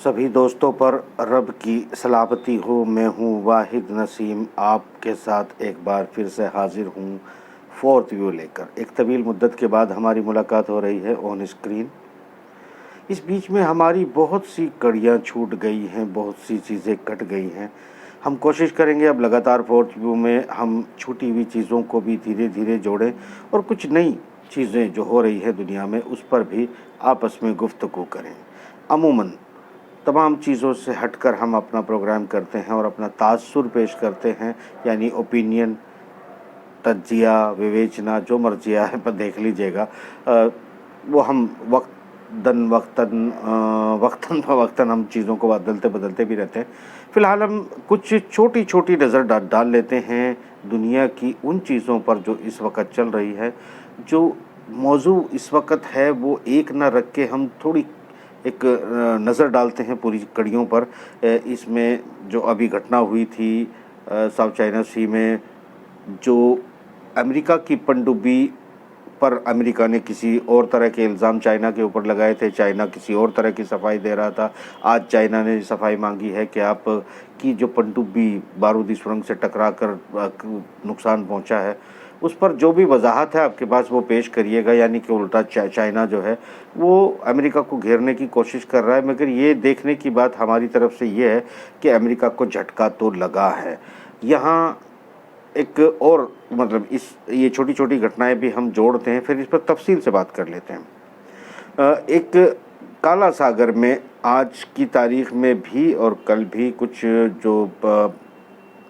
सभी दोस्तों पर रब की सलामती हो। मैं हूँ वाहिद नसीम, आपके साथ एक बार फिर से हाजिर हूँ फोर्थ व्यू लेकर। एक तवील मुद्दत के बाद हमारी मुलाकात हो रही है ऑन स्क्रीन। इस बीच में हमारी बहुत सी कड़ियाँ छूट गई हैं, बहुत सी चीज़ें कट गई हैं। हम कोशिश करेंगे अब लगातार फोर्थ व्यू में हम छूटी हुई चीज़ों को भी धीरे धीरे जोड़ें और कुछ नई चीज़ें जो हो रही है दुनिया में उस पर भी आपस में गुफ्तगू करें। अमूमन तमाम चीज़ों से हटकर हम अपना प्रोग्राम करते हैं और अपना तासुर पेश करते हैं, यानी ओपिनियन, तज्जिया, विवेचना, जो मर्जी है पर देख लीजिएगा। वो हम वक्तन फ़वक्तन हम चीज़ों को बदलते भी रहते हैं। फ़िलहाल हम कुछ छोटी छोटी नज़र डाल लेते हैं दुनिया की उन चीज़ों पर जो इस वक्त चल रही है। जो मौजू इस वक्त है वो एक न रख के हम थोड़ी एक नज़र डालते हैं पूरी कड़ियों पर। इसमें जो अभी घटना हुई थी साउथ चाइना सी में, जो अमेरिका की पनडुब्बी पर अमेरिका ने किसी और तरह के इल्ज़ाम चाइना के ऊपर लगाए थे, चाइना किसी और तरह की सफाई दे रहा था। आज चाइना ने सफाई मांगी है कि आप की जो पनडुब्बी बारूदी सुरंग से टकरा कर नुकसान पहुंचा है उस पर जो भी वजाहत है आपके पास वो पेश करिएगा। यानी कि उल्टा चाइना जो है वो अमेरिका को घेरने की कोशिश कर रहा है, मगर ये देखने की बात हमारी तरफ से ये है कि अमेरिका को झटका तो लगा है। यहाँ एक और मतलब ये छोटी छोटी घटनाएं भी हम जोड़ते हैं, फिर इस पर तफसील से बात कर लेते हैं। एक काला सागर में आज की तारीख में भी और कल भी कुछ जो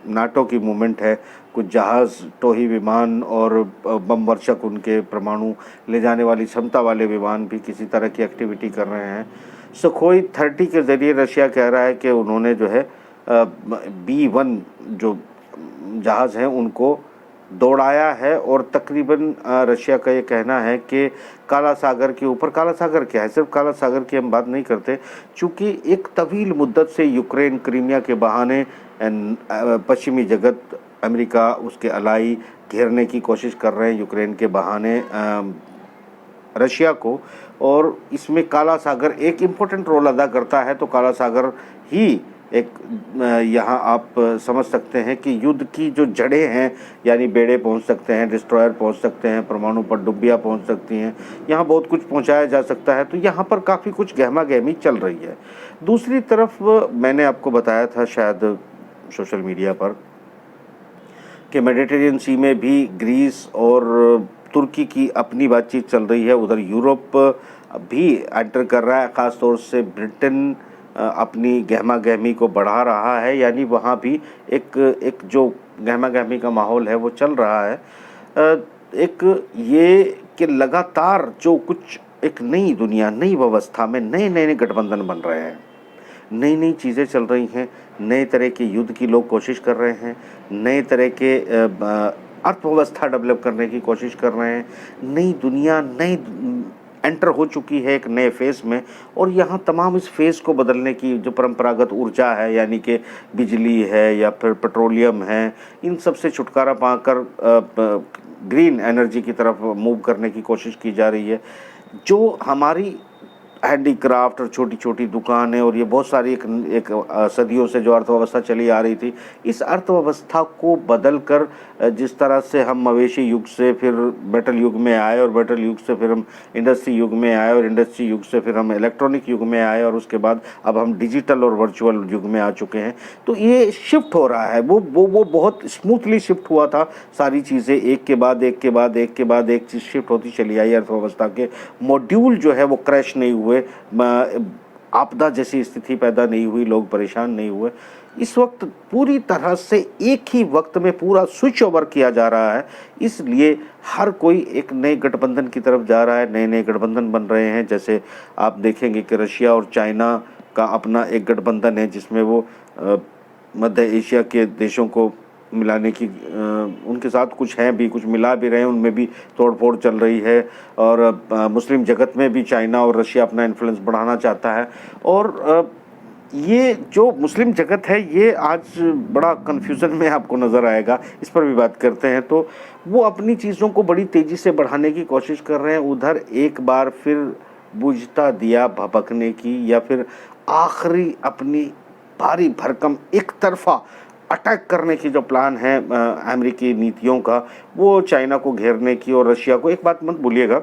नाटो की मूवमेंट है, कुछ जहाज़, टोही विमान और बम वर्षक, उनके परमाणु ले जाने वाली क्षमता वाले विमान भी किसी तरह की एक्टिविटी कर रहे हैं। सुखोई 30 के ज़रिए रशिया कह रहा है कि उन्होंने जो है B-1 जो जहाज़ हैं उनको दौड़ाया है और तकरीबन रशिया का ये कहना है कि काला सागर के ऊपर, काला सागर क्या है, सिर्फ काला सागर की हम बात नहीं करते, चूँकि एक तवील मुद्दत से यूक्रेन क्रीमिया के बहाने पश्चिमी जगत, अमेरिका, उसके अलाई घेरने की कोशिश कर रहे हैं यूक्रेन के बहाने रशिया को, और इसमें काला सागर एक इम्पोर्टेंट रोल अदा करता है। तो काला सागर ही एक यहाँ आप समझ सकते हैं कि युद्ध की जो जड़ें हैं, यानी बेड़े पहुँच सकते हैं, डिस्ट्रॉयर पहुँच सकते हैं, परमाणु पनडुब्बियाँ पहुँच सकती हैं, यहाँ बहुत कुछ पहुँचाया जा सकता है। तो यहाँ पर काफ़ी कुछ गहमा गहमी चल रही है। दूसरी तरफ मैंने आपको बताया था शायद सोशल मीडिया पर कि मेडिटेरियन सी में भी ग्रीस और तुर्की की अपनी बातचीत चल रही है। उधर यूरोप भी एंटर कर रहा है, ख़ास तौर से ब्रिटेन अपनी गहमा गहमी को बढ़ा रहा है, यानी वहाँ भी एक जो गहमा गहमी का माहौल है वो चल रहा है। एक ये कि लगातार जो कुछ एक नई दुनिया, नई व्यवस्था में नए नए गठबंधन बन रहे हैं, नई नई चीज़ें चल रही हैं, नए तरह के युद्ध की लोग कोशिश कर रहे हैं, नए तरह के अर्थव्यवस्था डेवलप करने की कोशिश कर रहे हैं। नई दुनिया नई एंटर हो चुकी है एक नए फेज़ में, और यहाँ तमाम इस फेज़ को बदलने की जो परंपरागत ऊर्जा है, यानी कि बिजली है या फिर पेट्रोलियम है, इन सब से छुटकारा पाकर ग्रीन एनर्जी की तरफ मूव करने की कोशिश की जा रही है। जो हमारी हैंडीक्राफ्ट और छोटी छोटी दुकानें और ये बहुत सारी एक सदियों से जो अर्थव्यवस्था चली आ रही थी, इस अर्थव्यवस्था को बदल कर जिस तरह से हम मवेशी युग से फिर मेटल युग में आए, और मेटल युग से फिर हम इंडस्ट्री युग में आए, और इंडस्ट्री युग से फिर हम इलेक्ट्रॉनिक युग में आए, और उसके बाद अब हम डिजिटल और वर्चुअल युग में आ चुके हैं। तो ये शिफ्ट हो रहा है, वो बहुत स्मूथली शिफ्ट हुआ था। सारी चीज़ें एक के बाद एक के बाद एक के बाद एक चीज़ शिफ्ट होती चली आई। अर्थव्यवस्था के मॉड्यूल जो है वो क्रैश नहीं हुए, आपदा जैसी स्थिति पैदा नहीं हुई, लोग परेशान नहीं हुए। इस वक्त पूरी तरह से एक ही वक्त में पूरा स्विच ओवर किया जा रहा है, इसलिए हर कोई एक नए गठबंधन की तरफ जा रहा है, नए नए गठबंधन बन रहे हैं। जैसे आप देखेंगे कि रशिया और चाइना का अपना एक गठबंधन है जिसमें वो मध्य एशिया के देशों को मिलाने की उनके साथ कुछ हैं भी, कुछ मिला भी रहे हैं, उनमें भी तोड़फोड़ चल रही है। और मुस्लिम जगत में भी चाइना और रशिया अपना इन्फ्लुएंस बढ़ाना चाहता है। और ये जो मुस्लिम जगत है ये आज बड़ा कन्फ्यूज़न में आपको नज़र आएगा, इस पर भी बात करते हैं। तो वो अपनी चीज़ों को बड़ी तेज़ी से बढ़ाने की कोशिश कर रहे हैं। उधर एक बार फिर बुझता दिया भभकने की या फिर आखिरी अपनी भारी भरकम एक तरफा अटैक करने की जो प्लान है अमेरिकी नीतियों का, वो चाइना को घेरने की और रशिया को। एक बात मत भूलिएगा,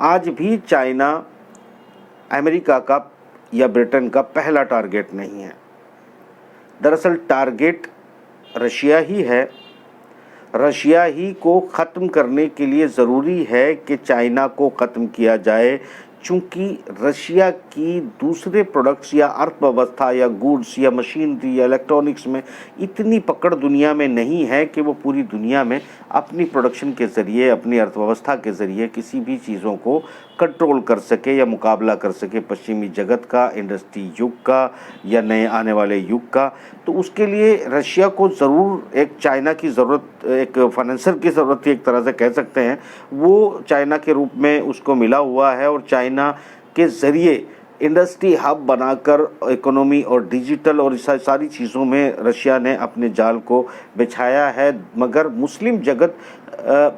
आज भी चाइना अमेरिका का या ब्रिटेन का पहला टारगेट नहीं है। दरअसल टारगेट रशिया ही है। रशिया ही को ख़त्म करने के लिए ज़रूरी है कि चाइना को ख़त्म किया जाए, चूँकि रशिया की दूसरे प्रोडक्ट्स या अर्थव्यवस्था या गुड्स या मशीनरी या इलेक्ट्रॉनिक्स में इतनी पकड़ दुनिया में नहीं है कि वो पूरी दुनिया में अपनी प्रोडक्शन के ज़रिए, अपनी अर्थव्यवस्था के ज़रिए किसी भी चीज़ों को कंट्रोल कर सके या मुकाबला कर सके पश्चिमी जगत का, इंडस्ट्री युग का या नए आने वाले युग का। तो उसके लिए रशिया को ज़रूर एक चाइना की ज़रूरत, एक फाइनेंसर की ज़रूरत एक तरह से कह सकते हैं, वो चाइना के रूप में उसको मिला हुआ है। और चाइना के ज़रिए इंडस्ट्री हब बनाकर इकोनॉमी और डिजिटल और सारी चीज़ों में रशिया ने अपने जाल को बिछाया है। मगर मुस्लिम जगत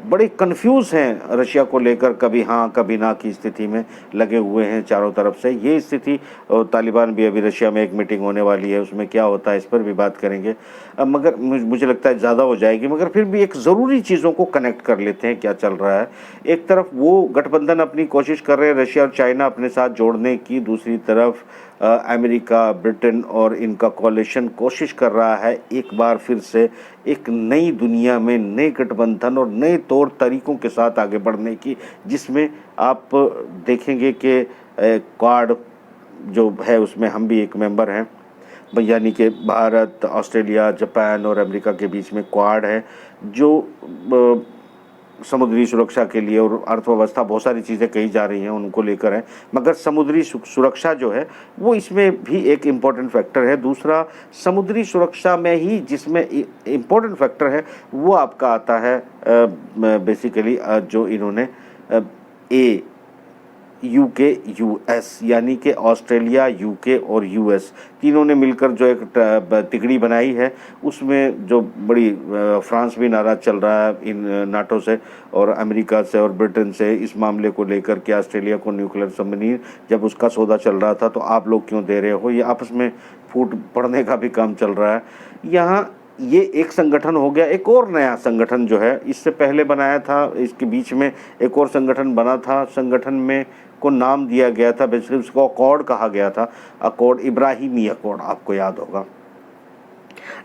बड़े कंफ्यूज हैं रशिया को लेकर, कभी हाँ कभी ना की स्थिति में लगे हुए हैं चारों तरफ से। ये स्थिति, तालिबान भी अभी रशिया में एक मीटिंग होने वाली है, उसमें क्या होता है इस पर भी बात करेंगे। मगर मुझे लगता है ज़्यादा हो जाएगी, मगर फिर भी एक ज़रूरी चीज़ों को कनेक्ट कर लेते हैं क्या चल रहा है। एक तरफ वो गठबंधन अपनी कोशिश कर रहे हैं रशिया और चाइना अपने साथ जोड़ने की, दूसरी तरफ अमेरिका, ब्रिटेन और इनका कोalition कोशिश कर रहा है एक बार फिर से एक नई दुनिया में नए गठबंधन और नए तौर तरीक़ों के साथ आगे बढ़ने की, जिसमें आप देखेंगे कि क्वाड जो है उसमें हम भी एक मेंबर हैं, यानी कि भारत, ऑस्ट्रेलिया, जापान और अमेरिका के बीच में क्वाड है, जो समुद्री सुरक्षा के लिए और अर्थव्यवस्था, बहुत सारी चीज़ें कही जा रही हैं उनको लेकर है, मगर समुद्री सुरक्षा जो है वो इसमें भी एक इम्पॉर्टेंट फैक्टर है। दूसरा, समुद्री सुरक्षा में ही जिसमें इम्पॉर्टेंट फैक्टर है वो आपका आता है बेसिकली जो इन्होंने यूके यूएस, यानी कि ऑस्ट्रेलिया, यूके और यूएस तीनों ने मिलकर जो एक तिकड़ी बनाई है, उसमें जो बड़ी फ्रांस भी नाराज़ चल रहा है इन नाटो से और अमेरिका से और ब्रिटेन से इस मामले को लेकर कि ऑस्ट्रेलिया को न्यूक्लियर सबमरीन जब उसका सौदा चल रहा था तो आप लोग क्यों दे रहे हो, ये आपस में फूट पड़ने का भी काम चल रहा है। यहाँ ये एक संगठन हो गया। एक और नया संगठन जो है इससे पहले बनाया था, इसके बीच में एक और संगठन बना था, संगठन में को नाम दिया गया था, बेसिकली उसको अकॉर्ड कहा गया था, अकॉर्ड, इब्राहिमी अकॉर्ड, आपको याद होगा,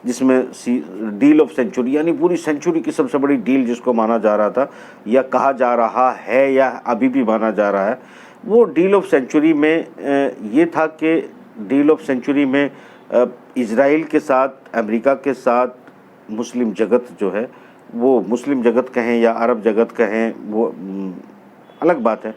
जिसमें डील ऑफ सेंचुरी यानी पूरी सेंचुरी की सबसे बड़ी डील जिसको माना जा रहा था या कहा जा रहा है या अभी भी माना जा रहा है, वो डील ऑफ सेंचुरी में ये था कि डील ऑफ सेंचुरी में इजराइल के साथ, अमेरिका के साथ मुस्लिम जगत जो है, वो मुस्लिम जगत कहें या अरब जगत कहें वो अलग बात है,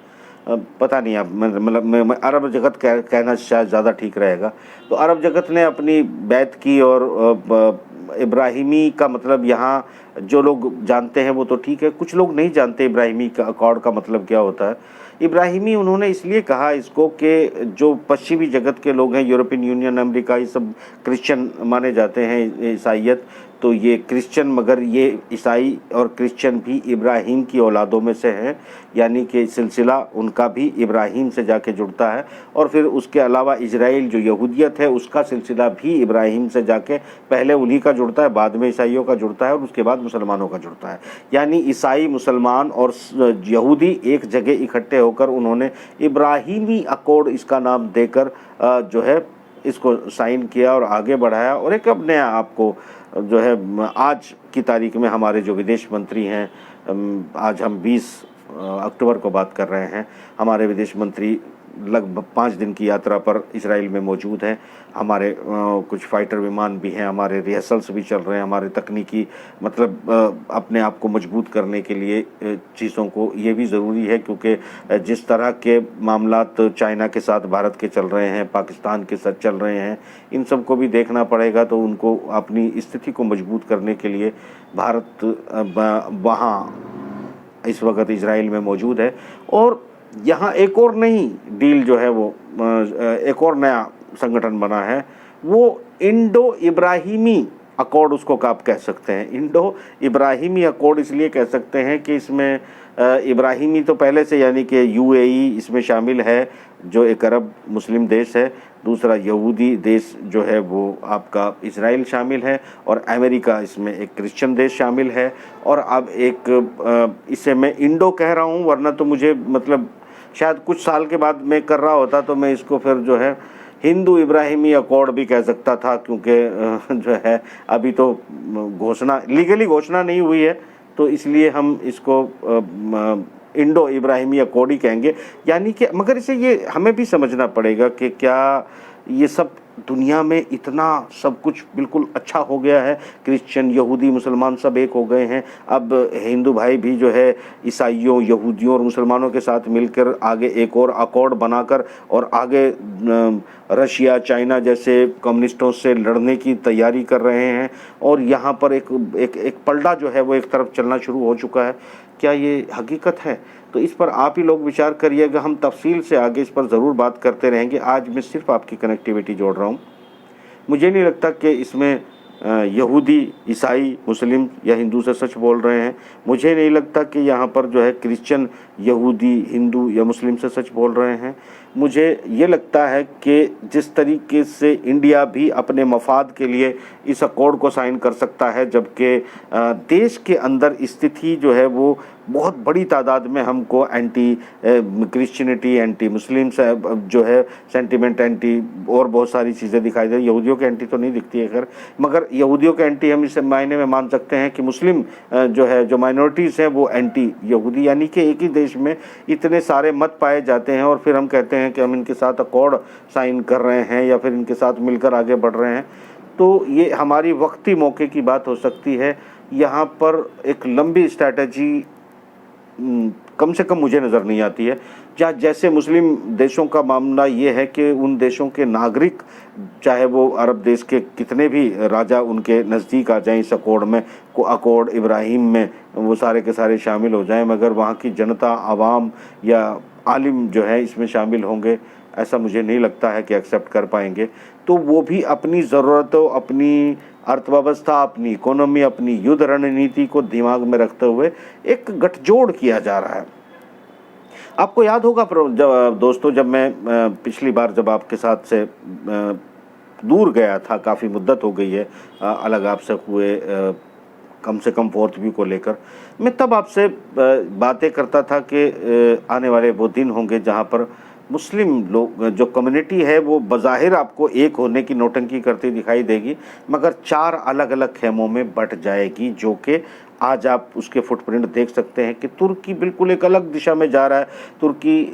पता नहीं आप, मतलब अरब जगत कहना शायद ज़्यादा ठीक रहेगा। तो अरब जगत ने अपनी बैत की और इब्राहिमी का मतलब यहाँ जो लोग जानते हैं वो तो ठीक है, कुछ लोग नहीं जानते इब्राहिमी का अकॉर्ड का मतलब क्या होता है। इब्राहिमी उन्होंने इसलिए कहा इसको कि जो पश्चिमी जगत के लोग हैं, यूरोपियन यूनियन, अमेरिका, ये सब क्रिश्चियन माने जाते हैं, ईसाइयत, तो ये क्रिश्चियन, मगर ये ईसाई और क्रिश्चियन भी इब्राहिम की औलादों में से हैं, यानी कि सिलसिला उनका भी इब्राहिम से जाके जुड़ता है। और फिर उसके अलावा इजराइल जो यहूदियत है उसका सिलसिला भी इब्राहिम से जाके पहले उन्हीं का जुड़ता है, बाद में ईसाइयों का जुड़ता है और उसके बाद मुसलमानों का जुड़ता है। यानी ईसाई, मुसलमान और यहूदी एक जगह इकट्ठे होकर उन्होंने इब्राहिमी अकॉर्ड इसका नाम देकर जो है इसको साइन किया और आगे बढ़ाया। और एक अब नया आपको जो है आज की तारीख में हमारे जो विदेश मंत्री हैं, आज हम 20 अक्टूबर को बात कर रहे हैं, हमारे विदेश मंत्री लगभग 5 दिन की यात्रा पर इजराइल में मौजूद हैं। हमारे कुछ फाइटर विमान भी हैं, हमारे रिहर्सल्स भी चल रहे हैं, हमारे तकनीकी मतलब अपने आप को मजबूत करने के लिए चीज़ों को, ये भी ज़रूरी है क्योंकि जिस तरह के मामलात चाइना के साथ भारत के चल रहे हैं, पाकिस्तान के साथ चल रहे हैं, इन सब को भी देखना पड़ेगा। तो उनको अपनी स्थिति को मजबूत करने के लिए भारत वहाँ इस वक्त इजराइल में मौजूद है। और यहाँ एक और नई डील जो है वो एक और नया संगठन बना है, वो इंडो इब्राहिमी अकॉर्ड उसको आप कह सकते हैं। इंडो इब्राहिमी अकॉर्ड इसलिए कह सकते हैं कि इसमें इब्राहिमी तो पहले से, यानी कि यूएई इसमें शामिल है जो एक अरब मुस्लिम देश है, दूसरा यहूदी देश जो है वो आपका इज़राइल शामिल है, और अमेरिका इसमें एक क्रिश्चियन देश शामिल है। और अब एक इसे मैं इंडो कह रहा हूँ, वरना तो मुझे मतलब शायद कुछ साल के बाद मैं कर रहा होता तो मैं इसको फिर जो है हिंदू इब्राहिमी अकॉर्ड भी कह सकता था, क्योंकि जो है अभी तो घोषणा लीगली घोषणा नहीं हुई है, तो इसलिए हम इसको इंडो इब्राहिमी अकॉर्ड ही कहेंगे। यानी कि मगर इसे ये हमें भी समझना पड़ेगा कि क्या ये सब दुनिया में इतना सब कुछ बिल्कुल अच्छा हो गया है, क्रिश्चियन यहूदी मुसलमान सब एक हो गए हैं। अब हिंदू भाई भी जो है ईसाइयों यहूदियों और मुसलमानों के साथ मिलकर आगे एक और अकॉर्ड बनाकर और आगे रशिया चाइना जैसे कम्युनिस्टों से लड़ने की तैयारी कर रहे हैं, और यहाँ पर एक पलड़ा जो है वो एक तरफ चलना शुरू हो चुका है। क्या ये हकीकत है? तो इस पर आप ही लोग विचार करिएगा, हम तफसील से आगे इस पर ज़रूर बात करते रहेंगे। आज मैं सिर्फ आपकी कनेक्टिविटी जोड़ रहा हूँ। मुझे नहीं लगता कि इसमें यहूदी ईसाई मुस्लिम या हिंदू से सच बोल रहे हैं। मुझे नहीं लगता कि यहाँ पर जो है क्रिश्चियन यहूदी हिंदू या मुस्लिम से सच बोल रहे हैं। मुझे ये लगता है कि जिस तरीके से इंडिया भी अपने मफाद के लिए इस अकॉर्ड को साइन कर सकता है, जबकि देश के अंदर स्थिति जो है वो बहुत बड़ी तादाद में हमको एंटी क्रिश्चियनिटी, एंटी मुस्लिम जो है सेंटिमेंट, एंटी और बहुत सारी चीज़ें दिखाई दे रही। यहूदियों के एंटी तो नहीं दिखती है खैर, मगर यहूदियों के एंटी हम इस मायने में मान सकते हैं कि मुस्लिम जो है जो माइनॉरिटीज़ हैं वो एंटी यहूदी, यानी कि एक ही देश में इतने सारे मत पाए जाते हैं और फिर हम कहते हैं कि हम इनके साथ अकॉर्ड साइन कर रहे हैं या फिर इनके साथ मिलकर आगे बढ़ रहे हैं। तो ये हमारी वक्ती मौके की बात हो सकती है। यहाँ पर एक लंबी स्ट्रैटेजी कम से कम मुझे नज़र नहीं आती है। जैसे मुस्लिम देशों का मामला ये है कि उन देशों के नागरिक, चाहे वो अरब देश के कितने भी राजा उनके नज़दीक आ जाएं इस अकॉर्ड में, को अकॉर्ड इब्राहिम में वो सारे के सारे शामिल हो जाएं, मगर वहाँ की जनता, आवाम या आलिम जो है इसमें शामिल होंगे, ऐसा मुझे नहीं लगता है कि एक्सेप्ट कर पाएंगे। तो वो भी अपनी ज़रूरतों, अपनी अर्थव्यवस्था, अपनी इकोनॉमी, अपनी युद्ध रणनीति को दिमाग में रखते हुए एक गठजोड़ किया जा रहा है। आपको याद होगा दोस्तों, जब मैं पिछली बार जब आपके साथ से दूर गया था, काफ़ी मुद्दत हो गई है अलग आपसे हुए, कम से कम 4th व्यू को लेकर, मैं तब आपसे बातें करता था कि आने वाले वो दिन होंगे जहाँ पर मुस्लिम लोग, जो कम्युनिटी है वो बज़ाहिर आपको एक होने की नौटंकी करती दिखाई देगी, मगर 4 अलग अलग खेमों में बट जाएगी, जो कि आज आप उसके फुटप्रिंट देख सकते हैं कि तुर्की बिल्कुल एक अलग दिशा में जा रहा है। तुर्की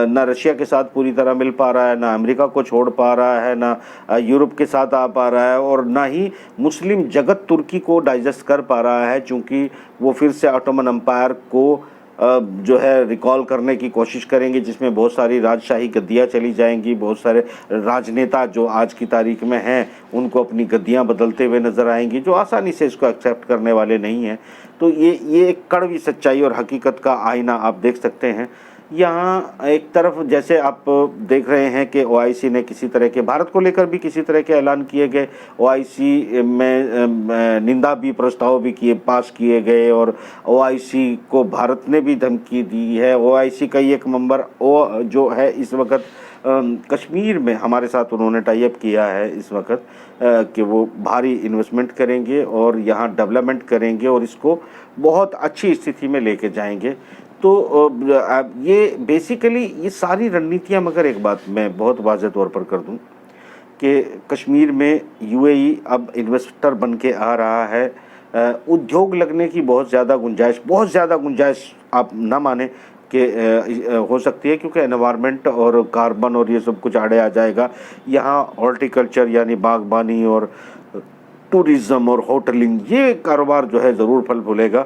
ना रशिया के साथ पूरी तरह मिल पा रहा है, ना अमेरिका को छोड़ पा रहा है, ना यूरोप के साथ आ पा रहा है, और ना ही मुस्लिम जगत तुर्की को डाइजेस्ट कर पा रहा है, चूँकि वो फिर से ऑटोमन एम्पायर को जो है रिकॉल करने की कोशिश करेंगे, जिसमें बहुत सारी राजशाही गद्दियाँ चली जाएंगी। बहुत सारे राजनेता जो आज की तारीख में हैं उनको अपनी गद्दियाँ बदलते हुए नज़र आएंगी, जो आसानी से इसको एक्सेप्ट करने वाले नहीं हैं। तो ये एक कड़वी सच्चाई और हकीकत का आईना आप देख सकते हैं। यहाँ एक तरफ जैसे आप देख रहे हैं कि ओआईसी ने किसी तरह के, भारत को लेकर भी किसी तरह के ऐलान किए गए, ओआईसी में निंदा भी, प्रस्ताव भी पास किए गए, और ओआईसी को भारत ने भी धमकी दी है। ओआईसी का ही एक मेंबर जो है इस वक्त कश्मीर में हमारे साथ उन्होंने टाई अप किया है इस वक्त कि वो भारी इन्वेस्टमेंट करेंगे और यहाँ डेवलपमेंट करेंगे और इसको बहुत अच्छी स्थिति में लेके जाएंगे। तो ये बेसिकली ये सारी रणनीतियाँ, मगर एक बात मैं बहुत वाज़ेह तौर पर कर दूं कि कश्मीर में यूएई अब इन्वेस्टर बन के आ रहा है। उद्योग लगने की बहुत ज़्यादा गुंजाइश आप ना माने कि हो सकती है, क्योंकि एनवायरनमेंट और कार्बन और ये सब कुछ आड़े आ जाएगा। यहाँ हॉर्टिकल्चर यानी बागबानी और टूरिज़्म और होटलिंग, ये कारोबार जो है ज़रूर फल फूलेगा,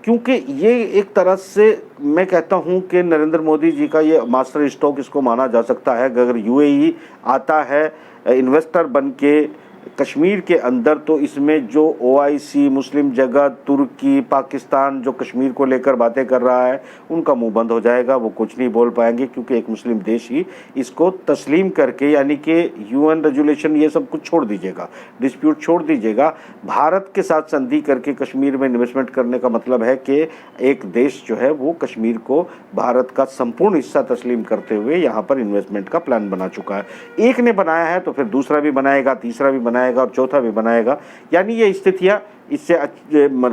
क्योंकि ये एक तरह से मैं कहता हूँ कि नरेंद्र मोदी जी का ये मास्टर स्ट्रोक इसको माना जा सकता है। अगर यूएई आता है इन्वेस्टर बन के कश्मीर के अंदर तो इसमें जो ओआईसी, मुस्लिम जगत, तुर्की, पाकिस्तान जो कश्मीर को लेकर बातें कर रहा है उनका मुंह बंद हो जाएगा, वो कुछ नहीं बोल पाएंगे, क्योंकि एक मुस्लिम देश ही इसको तस्लीम करके, यानी कि यूएन रेजुलेशन ये सब कुछ छोड़ दीजिएगा, डिस्प्यूट छोड़ दीजिएगा, भारत के साथ संधि करके कश्मीर में इन्वेस्टमेंट करने का मतलब है कि एक देश जो है वो कश्मीर को भारत का संपूर्ण हिस्सा तस्लीम करते हुए यहाँ पर इन्वेस्टमेंट का प्लान बना चुका है। एक ने बनाया है तो फिर दूसरा भी बनाएगा, तीसरा भी बनाएगा और चौथा भी बनाएगा, यानी ये स्थितियाँ, इससे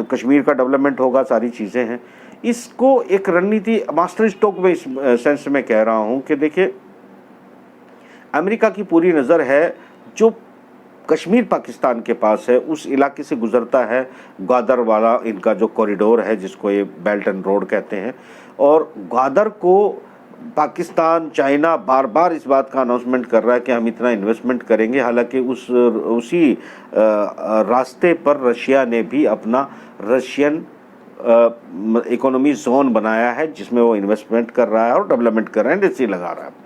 कश्मीर का डेवलपमेंट होगा, सारी चीज़ें हैं। इसको एक रणनीति मास्टर स्ट्रोक में इस सेंस में कह रहा हूँ कि देखिए, अमेरिका की पूरी नज़र है, जो कश्मीर पाकिस्तान के पास है उस इलाके से गुजरता है, ग्वादर वाला इनका जो कॉरिडोर है जिसको ये बेल्ट एंड रोड कहते हैं, और ग्वादर को पाकिस्तान, चाइना बार बार इस बात का अनाउंसमेंट कर रहा है कि हम इतना इन्वेस्टमेंट करेंगे। हालांकि उसी रास्ते पर रशिया ने भी अपना रशियन इकोनॉमी जोन बनाया है जिसमें वो इन्वेस्टमेंट कर रहा है और डेवलपमेंट कर रहा है, इंडस्ट्री लगा रहा है।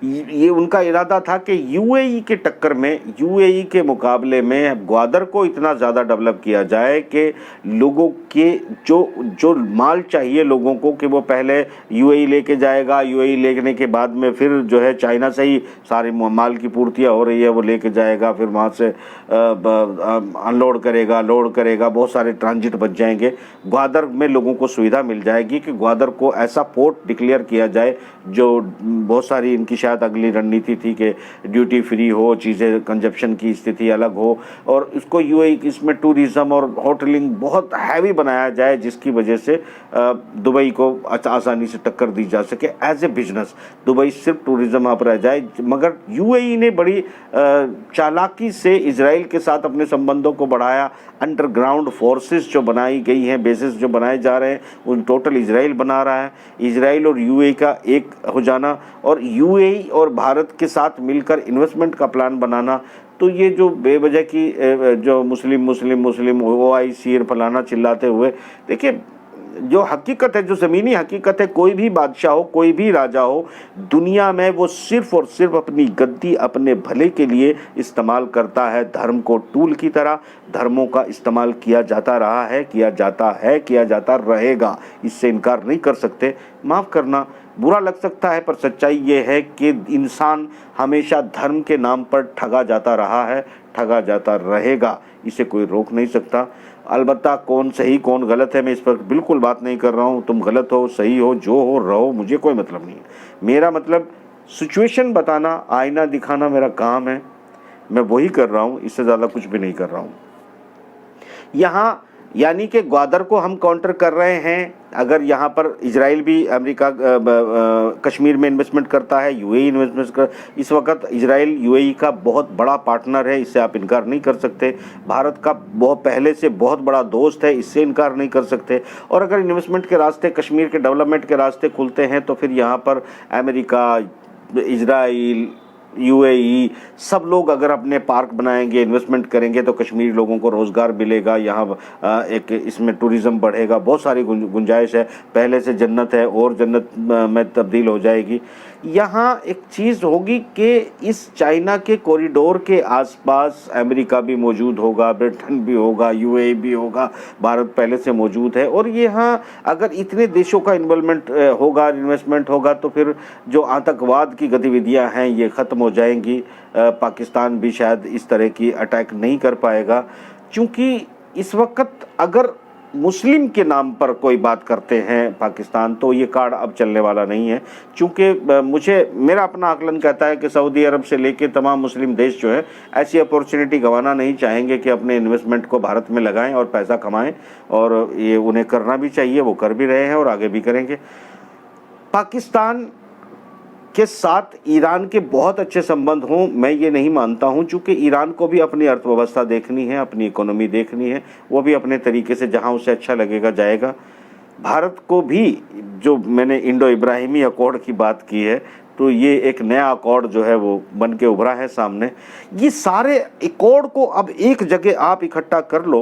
ये उनका इरादा था कि यूएई के टक्कर में, यूएई के मुकाबले में ग्वादर को इतना ज़्यादा डेवलप किया जाए कि लोगों के जो माल चाहिए लोगों को, कि वो पहले यूएई लेके जाएगा, यूएई लेने के बाद में फिर जो है चाइना से ही सारे माल की पूर्तियाँ हो रही है वो लेके जाएगा, फिर वहाँ से अनलोड करेगा, लोड करेगा, बहुत सारे ट्रांजिट बच जाएंगे। ग्वादर में लोगों को सुविधा मिल जाएगी कि ग्वादर को ऐसा पोर्ट डिक्लेयर किया जाए, जो बहुत सारी इनकी अगली रणनीति थी कि ड्यूटी फ्री हो, चीज़ें कंजप्शन की स्थिति अलग हो, और इसको यूएई इसमें टूरिज्म और होटलिंग बहुत हैवी बनाया जाए, जिसकी वजह से दुबई को आसानी से टक्कर दी जा सके एज ए बिजनेस। दुबई सिर्फ टूरिज्म यहाँ पर रह जाए, मगर यूएई ने बड़ी चालाकी से इजराइल के साथ अपने संबंधों को बढ़ाया। अंडरग्राउंड फोर्सेस जो बनाई गई हैं, बेसिस जो बनाए जा रहे हैं, उन टोटल इजराइल बना रहा है। इजराइल और यूएई का एक हो जाना और यूएई और भारत के साथ मिलकर इन्वेस्टमेंट का प्लान बनाना, तो ये जो बेवजह की जो मुस्लिम ओआईसी फलाना चिल्लाते हुए, देखिए जो हकीकत है, जो ज़मीनी हकीकत है, कोई भी बादशाह हो, कोई भी राजा हो दुनिया में, वो सिर्फ और सिर्फ अपनी गद्दी अपने भले के लिए इस्तेमाल करता है। धर्म को टूल की तरह धर्मों का इस्तेमाल किया जाता रहा है, किया जाता रहेगा, इससे इनकार नहीं कर सकते। माफ़ करना, बुरा लग सकता है, पर सच्चाई ये है कि इंसान हमेशा धर्म के नाम पर ठगा जाता रहा है, ठगा जाता रहेगा, इसे कोई रोक नहीं सकता। अलबत्ता कौन सही कौन गलत है, मैं इस पर बिल्कुल बात नहीं कर रहा हूँ। तुम गलत हो, सही हो, जो हो रहो, मुझे कोई मतलब नहीं है। मेरा मतलब सिचुएशन बताना, आईना दिखाना मेरा काम है, मैं वही कर रहा हूँ, इससे ज़्यादा कुछ भी नहीं कर रहा हूँ। यहाँ यानी कि ग्वादर को हम काउंटर कर रहे हैं। अगर यहाँ पर इजराइल भी अमेरिका कश्मीर में इन्वेस्टमेंट करता है, यूएई इन्वेस्टमेंट कर, इस वक्त इजराइल यूएई का बहुत बड़ा पार्टनर है, इससे आप इनकार नहीं कर सकते। भारत का बहुत पहले से बहुत बड़ा दोस्त है, इससे इनकार नहीं कर सकते। और अगर इन्वेस्टमेंट के रास्ते, कश्मीर के डेवलपमेंट के रास्ते खुलते हैं, तो फिर यहाँ पर अमेरिका, इजराइल, यूएई सब लोग अगर अपने पार्क बनाएंगे, इन्वेस्टमेंट करेंगे, तो कश्मीरी लोगों को रोज़गार मिलेगा, यहाँ एक इसमें टूरिज़्म बढ़ेगा, बहुत सारी गुंजाइश है। पहले से जन्नत है और जन्नत में तब्दील हो जाएगी। यहाँ एक चीज़ होगी कि इस चाइना के कॉरिडोर के आसपास अमेरिका भी मौजूद होगा, ब्रिटेन भी होगा, यूएई भी होगा, भारत पहले से मौजूद है। और यहाँ अगर इतने देशों का इन्वॉल्वमेंट होगा, इन्वेस्टमेंट होगा, तो फिर जो आतंकवाद की गतिविधियाँ हैं ये ख़त्म हो जाएंगी। पाकिस्तान भी शायद इस तरह की अटैक नहीं कर पाएगा, क्योंकि इस वक्त अगर मुस्लिम के नाम पर कोई बात करते हैं पाकिस्तान, तो ये कार्ड अब चलने वाला नहीं है। क्योंकि मेरा अपना आकलन कहता है कि सऊदी अरब से लेके तमाम मुस्लिम देश जो है ऐसी अपॉर्चुनिटी गंवाना नहीं चाहेंगे कि अपने इन्वेस्टमेंट को भारत में लगाएं और पैसा कमाएं, और ये उन्हें करना भी चाहिए, वो कर भी रहे हैं और आगे भी करेंगे। पाकिस्तान के साथ ईरान के बहुत अच्छे संबंध हों, मैं ये नहीं मानता हूं, चूँकि ईरान को भी अपनी अर्थव्यवस्था देखनी है, अपनी इकोनॉमी देखनी है, वो भी अपने तरीके से जहां उसे अच्छा लगेगा जाएगा। भारत को भी, जो मैंने इंडो इब्राहिमी अकॉर्ड की बात की है, तो ये एक नया अकॉर्ड जो है वो बन के उभरा है सामने। ये सारे अकॉर्ड को अब एक जगह आप इकट्ठा कर लो,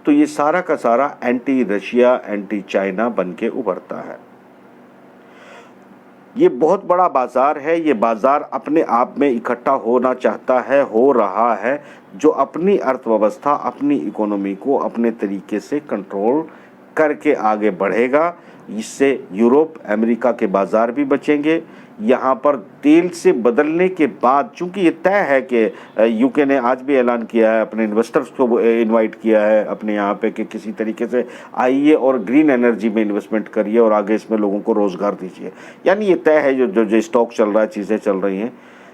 तो ये सारा का सारा एंटी रशिया, एंटी चाइना बन के उभरता है। ये बहुत बड़ा बाज़ार है, ये बाज़ार अपने आप में इकट्ठा होना चाहता है, हो रहा है, जो अपनी अर्थव्यवस्था, अपनी इकोनॉमी को अपने तरीके से कंट्रोल करके आगे बढ़ेगा। इससे यूरोप, अमेरिका के बाज़ार भी बचेंगे। यहाँ पर तेल से बदलने के बाद, चूंकि ये तय है कि यूके ने आज भी ऐलान किया है, अपने इन्वेस्टर्स को इनवाइट किया है अपने यहाँ पे कि किसी तरीके से आइए और ग्रीन एनर्जी में इन्वेस्टमेंट करिए और आगे इसमें लोगों को रोज़गार दीजिए। यानी ये तय है, जो स्टॉक चल रहा है, चीज़ें चल रही हैं।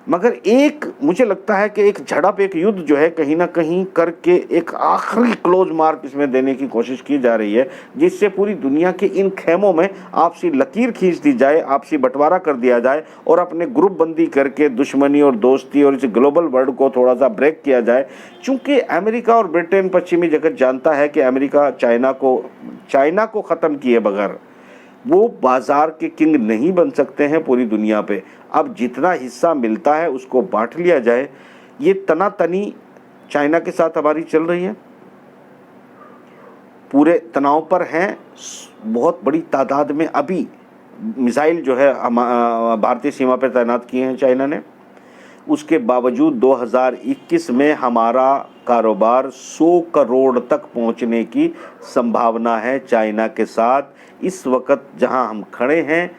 मगर एक मुझे लगता है कि एक झड़प, एक युद्ध जो है कहीं ना कहीं करके एक आखिरी क्लोज मार्क इसमें देने की कोशिश की जा रही है, जिससे पूरी दुनिया के इन खेमों में आपसी लकीर खींच दी जाए, आपसी बंटवारा कर दिया जाए और अपने ग्रुप बंदी करके दुश्मनी और दोस्ती और इस ग्लोबल वर्ल्ड को थोड़ा सा ब्रेक किया जाए। चूंकि अमेरिका और ब्रिटेन, पश्चिमी जगत जानता है कि अमेरिका चाइना को ख़त्म किए बगैर वो बाज़ार के किंग नहीं बन सकते हैं पूरी दुनिया पे। अब जितना हिस्सा मिलता है उसको बांट लिया जाए। ये तनातनी चाइना के साथ हमारी चल रही है, पूरे तनाव पर हैं। बहुत बड़ी तादाद में अभी मिसाइल जो है भारतीय सीमा पर तैनात किए हैं चाइना ने। उसके बावजूद 2021 में हमारा कारोबार 100 करोड़ तक पहुंचने की संभावना है चाइना के साथ। इस वक्त जहां हम खड़े हैं,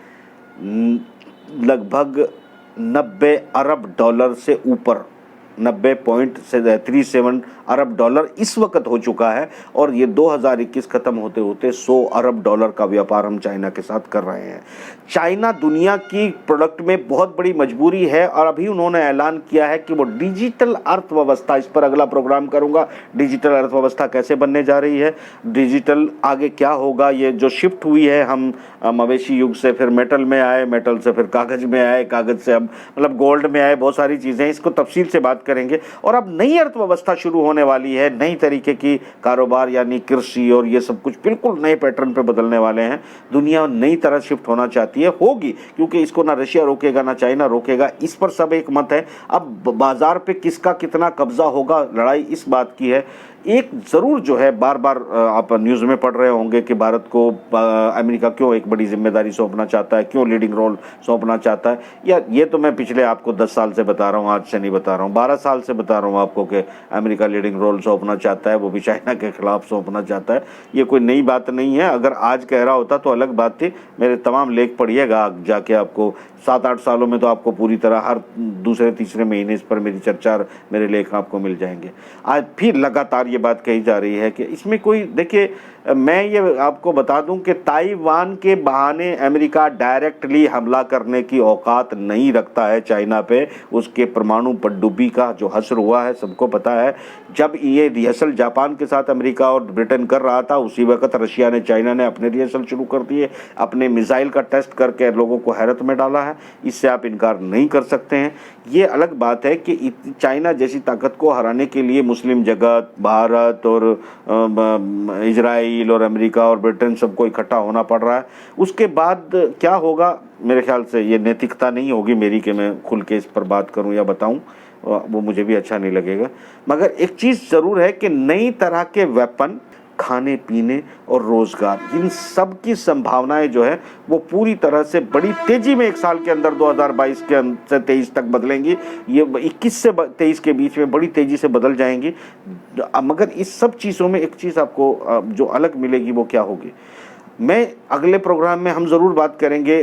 लगभग 90 अरब डॉलर से ऊपर, 90.37 अरब डॉलर इस वक्त हो चुका है और ये 2021 ख़त्म होते होते 100 अरब डॉलर का व्यापार हम चाइना के साथ कर रहे हैं। चाइना दुनिया की प्रोडक्ट में बहुत बड़ी मजबूरी है और अभी उन्होंने ऐलान किया है कि वो डिजिटल अर्थव्यवस्था, इस पर अगला प्रोग्राम करूंगा, डिजिटल अर्थव्यवस्था कैसे बनने जा रही है, डिजिटल आगे क्या होगा। ये जो शिफ्ट हुई है, हम मवेशी युग से फिर मेटल में आए, मेटल से फिर कागज़ में आए, कागज़ से हम मतलब गोल्ड में आए, बहुत सारी चीज़ें, इसको तफसील से बात करेंगे। और अब नई अर्थव्यवस्था शुरू होने वाली है, नई तरीके की कारोबार यानी कृषि और ये सब कुछ बिल्कुल नए पैटर्न पे बदलने वाले हैं। दुनिया नई तरह शिफ्ट होना चाहती है, होगी, क्योंकि इसको ना रशिया रोकेगा ना चाइना रोकेगा, इस पर सब एक मत है। अब बाजार पे किसका कितना कब्जा होगा, लड़ाई इस बात की है। एक ज़रूर जो है, बार बार आप न्यूज़ में पढ़ रहे होंगे कि भारत को अमेरिका क्यों एक बड़ी जिम्मेदारी सौंपना चाहता है, क्यों लीडिंग रोल सौंपना चाहता है। या ये तो मैं पिछले आपको 10 साल से बता रहा हूँ, आज से नहीं बता रहा हूँ, 12 साल से बता रहा हूँ आपको कि अमेरिका लीडिंग रोल सौंपना चाहता है, वो भी चाइना के खिलाफ सौंपना चाहता है। ये कोई नई बात नहीं है। अगर आज कह रहा होता तो अलग बात थी। मेरे तमाम लेख पढ़िएगा जाके, आपको 7-8 सालों में तो आपको पूरी तरह हर दूसरे तीसरे महीने इस पर मेरी चर्चा, मेरे लेख आपको मिल जाएंगे। आज फिर लगातार ये बात कही जा रही है कि इसमें कोई, देखिए मैं ये आपको बता दूं कि ताइवान के बहाने अमेरिका डायरेक्टली हमला करने की औकात नहीं रखता है चाइना पे। उसके परमाणु पनडुब्बी का जो हश्र हुआ है सबको पता है। जब ये रिहर्सल जापान के साथ अमेरिका और ब्रिटेन कर रहा था, उसी वक्त रशिया ने, चाइना ने अपने रिहर्सल शुरू कर दिए, अपने मिसाइल का टेस्ट करके लोगों को हैरत में डाला है। इससे आप इनकार नहीं कर सकते हैं। ये अलग बात है कि चाइना जैसी ताकत को हराने के लिए मुस्लिम जगत, भारत और इजराइल और अमेरिका और ब्रिटेन सबको इकट्ठा होना पड़ रहा है। उसके बाद क्या होगा, मेरे ख्याल से ये नैतिकता नहीं होगी मेरी कि मैं खुल के इस पर बात करूं या बताऊं, वो मुझे भी अच्छा नहीं लगेगा। मगर एक चीज़ ज़रूर है कि नई तरह के वेपन, खाने पीने और रोज़गार, इन सब की संभावनाएं जो है वो पूरी तरह से बड़ी तेज़ी में एक साल के अंदर 2022 के से 23 तक बदलेंगी। ये 21 से 23 के बीच में बड़ी तेज़ी से बदल जाएंगी। मगर इस सब चीज़ों में एक चीज़ आपको जो अलग मिलेगी वो क्या होगी, मैं अगले प्रोग्राम में हम ज़रूर बात करेंगे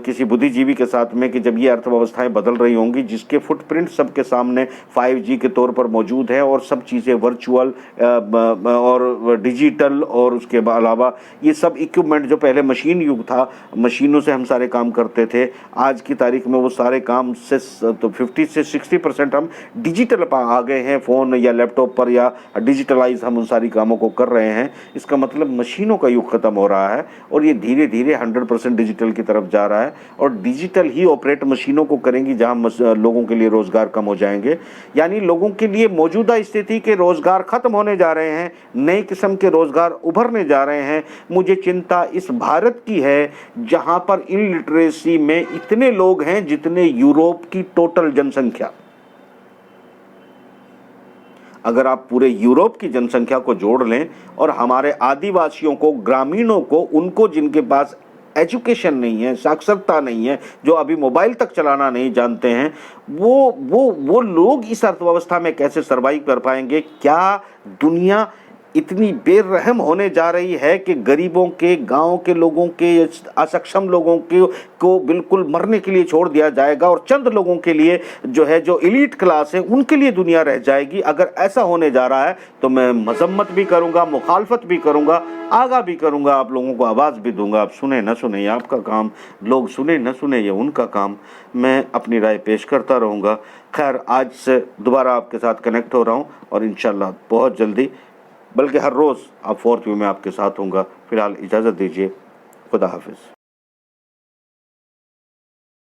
किसी बुद्धिजीवी के साथ में कि जब ये अर्थव्यवस्थाएं बदल रही होंगी, जिसके फुटप्रिंट सबके सामने 5G के तौर पर मौजूद है और सब चीज़ें वर्चुअल और डिजिटल, और उसके अलावा ये सब इक्विपमेंट जो पहले मशीन युग था, मशीनों से हम सारे काम करते थे, आज की तारीख में वो सारे काम से तो 50 से 60% हम डिजिटल आ गए हैं, फ़ोन या लैपटॉप पर, या डिजिटलाइज हम उन सारी कामों को कर रहे हैं। इसका मतलब मशीनों का युग ख़त्म हो रहा है और ये धीरे धीरे 100% डिजिटल की तरफ जा रहा है। और डिजिटल ही ऑपरेट मशीनों को करेंगी, जहां लोगों के लिए रोजगार कम हो जाएंगे। यानी लोगों के लिए मौजूदा स्थिति के रोजगार खत्म होने जा रहे हैं, नए किस्म के रोजगार उभरने जा रहे हैं। मुझे चिंता इस भारत की है जहां पर इलिटरेसी में इतने लोग हैं जितने यूरोप की टोटल जनसंख्या। अगर आप पूरे यूरोप की जनसंख्या को जोड़ लें और हमारे आदिवासियों को, ग्रामीणों को, उनको जिनके पास एजुकेशन नहीं है, साक्षरता नहीं है, जो अभी मोबाइल तक चलाना नहीं जानते हैं, वो लोग इस अर्थव्यवस्था में कैसे सर्वाइव कर पाएंगे? क्या दुनिया इतनी बेरहम होने जा रही है कि गरीबों के, गांव के लोगों के, असक्षम लोगों के को बिल्कुल मरने के लिए छोड़ दिया जाएगा और चंद लोगों के लिए जो है, जो एलीट क्लास है, उनके लिए दुनिया रह जाएगी? अगर ऐसा होने जा रहा है तो मैं मजम्मत भी करूंगा, मुखालफत भी करूंगा, आगा भी करूंगा, आप लोगों को आवाज़ भी दूंगा। आप सुने न सुने ये आपका काम, लोग सुने न सुने ये उनका काम, मैं अपनी राय पेश करता रहूँगा। खैर, आज से दोबारा आपके साथ कनेक्ट हो रहा हूँ और इंशाल्लाह बहुत जल्दी, बल्कि हर रोज़ अब 4th व्यू में आपके साथ होऊंगा। फ़िलहाल इजाज़त दीजिए, खुदा हाफिज़।